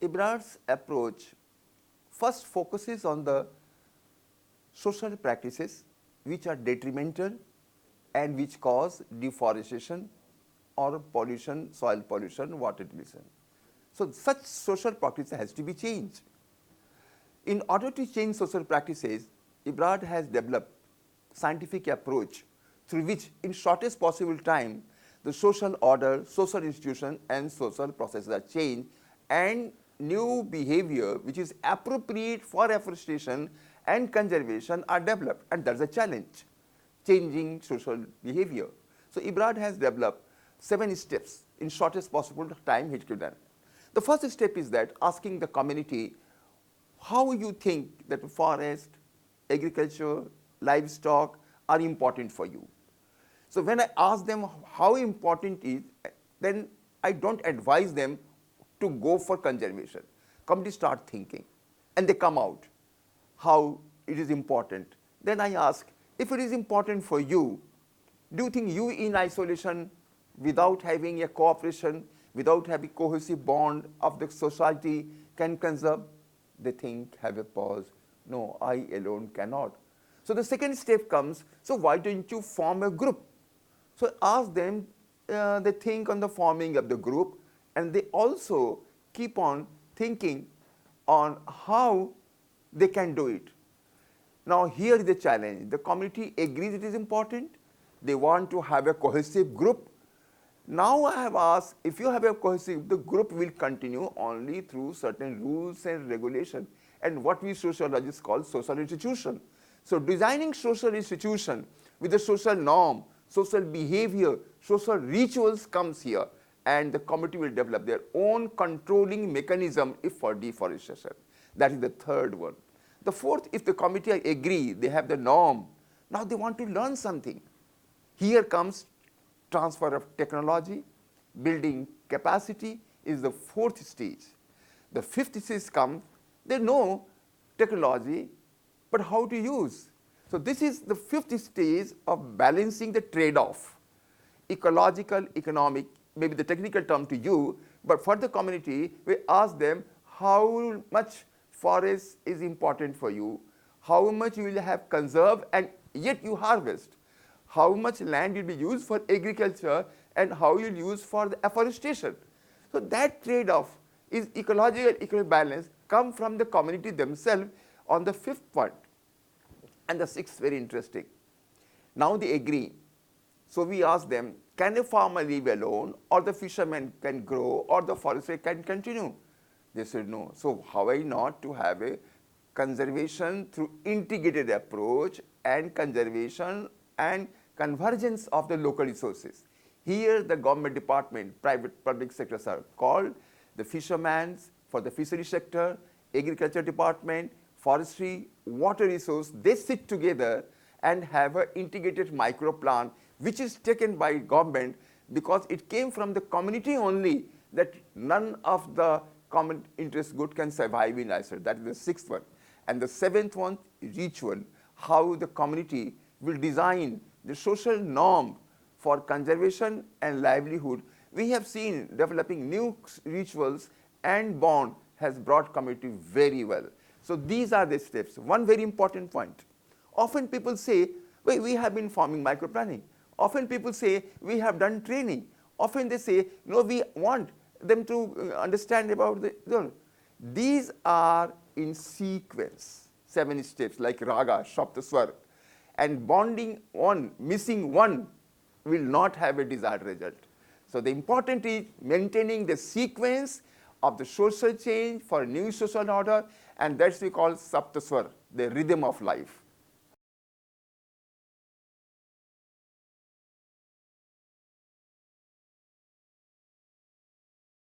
Ebrard's approach first focuses on the social practices which are detrimental and which cause deforestation or pollution, soil pollution, water pollution. So such social practices has to be changed. In order to change social practices, Ebrard has developed scientific approach through which in shortest possible time the social order, social institution and social processes are changed and new behavior which is appropriate for afforestation and conservation are developed, and that's a challenge, changing social behavior. So Ebrard has developed 7 steps in shortest possible time he could done. The first step is that asking the community how you think that forest, agriculture, livestock are important for you. So when I ask them how important it is, then I don't advise them to go for conservation. Community start thinking and they come out how it is important. Then I ask, if it is important for you, do you think you in isolation without having a cooperation, without having cohesive bond of the society can conserve? They think, have a pause. No, I alone cannot. So the second step comes, so why don't you form a group? So ask them, they think on the forming of the group and they also keep on thinking on how they can do it. Now here is the challenge. The community agrees it is important. They want to have a cohesive group. Now I have asked, if you have a cohesive, the group will continue only through certain rules and regulation and what we sociologists call social institution. So designing social institution with the social norm, social behavior, social rituals comes here, and the community will develop their own controlling mechanism if for deforestation. That is the third one. The fourth, if the committee agree, they have the norm, now they want to learn something. Here comes transfer of technology, building capacity is the fourth stage. The fifth stage comes, they know technology, but how to use. So this is the fifth stage of balancing the trade-off. Ecological, economic, maybe the technical term to you, but for the community, we ask them how much forest is important for you, how much you will have conserved and yet you harvest, how much land will be used for agriculture and how you'll use for the afforestation. So that trade-off is ecological, economic balance come from the community themselves on the fifth point. And the sixth, very interesting. Now they agree. So we ask them, can a farmer live alone, or the fisherman can grow, or the forester can continue? They said no. So how are not to have a conservation through integrated approach and conservation and convergence of the local resources? Here the government department, private, public sectors are called, the fishermen for the fishery sector, agriculture department, forestry, water resource, they sit together and have an integrated micro plan which is taken by government because it came from the community only that none of the common interest good can survive in isolation. That is the sixth one. And the seventh one, ritual, how the community will design the social norm for conservation and livelihood. We have seen developing new rituals and bond has brought community very well. So these are the steps. One very important point. Often people say, well, we have been forming micro-planning. Often people say, we have done training. Often they say, no, we want them to understand about the. These are in sequence, 7 steps like raga, shapta, swar. And bonding one, missing one will not have a desired result. So the important is maintaining the sequence of the social change for new social order, and that's we call saptaswar, the rhythm of life.